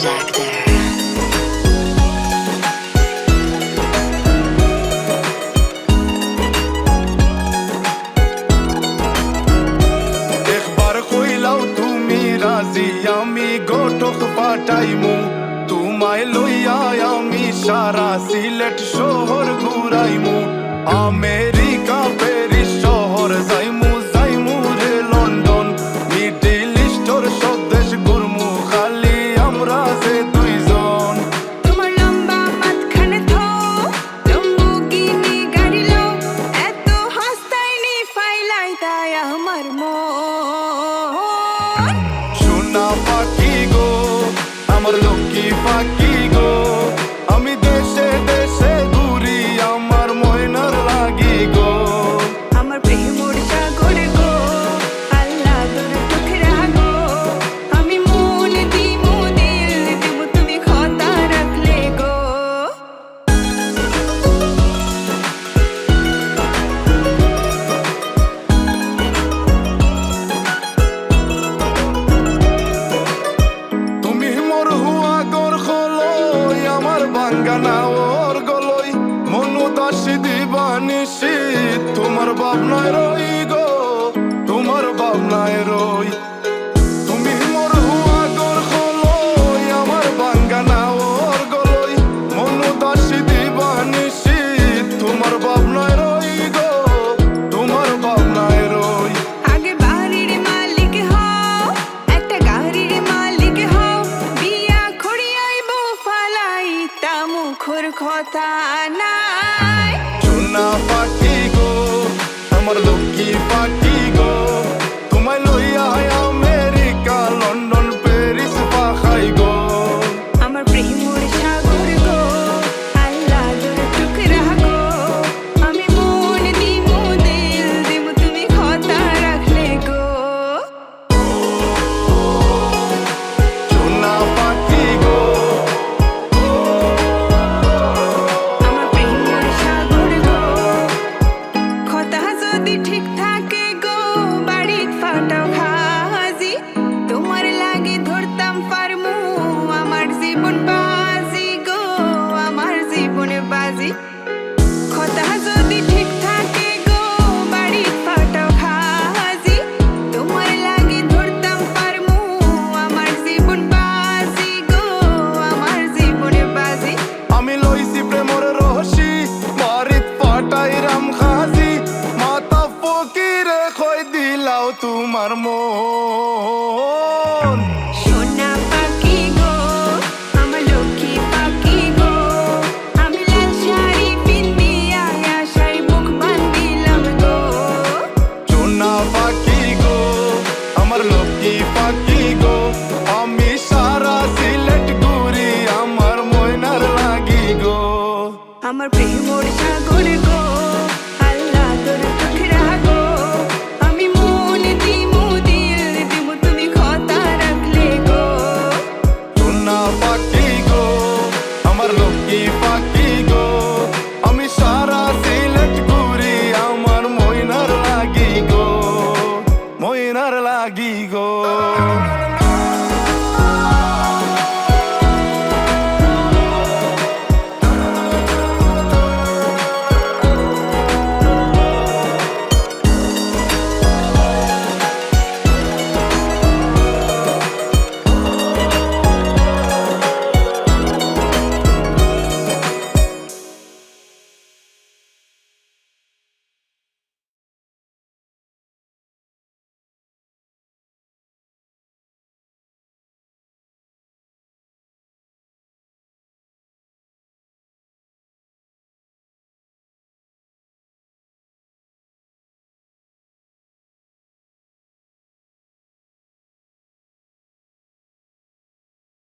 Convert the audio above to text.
James Actor. আমি গোটক পাঠাইমু তোমায় লইয়া আমি সারা সিলেট শহর ঘুরাইমু আমেরিকা প্যারিস শহর যাইমু যাইমু রে লন্ডন মিডল ইস্টর সব দেশ ঘুরমু খালি আমরা যে দুইজন। তোমার লম্বা মাঝখানে থো লম্বুগিনি গাড়ি লো এত হাসতাইনি ফাইলাই তাই আমার মন। সোনা পাখি গো আমার লক্ষ্মী পাখি গো আমি দেশে দেশে ঘুরি আমার ময়নার লাগি গো। আমার প্রেমর সাগর গো আল্লাহ তোর টুকরা গো আমি মন দিমু দিল দিমু তুমি কথা রাখলে গো। তুমি মোর হুয়া গর খলই আমার বাঙ্গানা ওর গলই মনু দাসী দিবানিসি তোমার ভাবনায় রই গো তোমার ভাবনায় রই। তুমি মোর হুয়া গর খলই আমার বাঙ্গানা ওর গলই মনু দাসী দিবানিসি তোমার ভাবনায় রই গো তোমার ভাবনায় রই। আগে বাড়ির মালিক হও একটা গাড়ির মালিক হও বিয়া খড়িয়াইব ফালাইতা মুখর কথা নাই। সোনা পাখি গো আমার লক্ষ্মী পাখি গো তোমায় লইয়া আমেরিকা লন্ডন প্যারিস পাখাই গো। আমার প্রেমর সাগর গো আল্লাহ তোর টুকরা গো আমি মন দিমু দিল দিমু তুমি কথা রাখলে গো। সোনা পাখি গো আমার প্রেমর সাগর গো কথা যদি ঠিক থাকে গো বাড়িত ফাটাও খাজি তোমার লাগে ধরতাম পারমু আমার জীবন বাজি গো আমার জীবন বাজি। কথা যদি ঠিক থাকে গো বাড়িত ফাটাও খাজি তোমার লাগে ধরতাম পারমু আমার জীবন বাজি গো আমার জীবন বাজি। আমি লইছি প্রেমর রহসি বাড়িত পাটাই রাম খাজি মাতা ফকিরে খই দিলাও তোমার মন। সোনা পাখি গো আমার লক্ষ্মী পাখি গো আমি লাল শাড়ি পিন্দিয়া আশায় মুখ বান্ধিলাম গো। সোনা পাখি গো আমার লক্ষ্মী পাখি গো আমি সারা সিলেট ঘুরি আমার ময়নার লাগি গো। আমার প্রেমর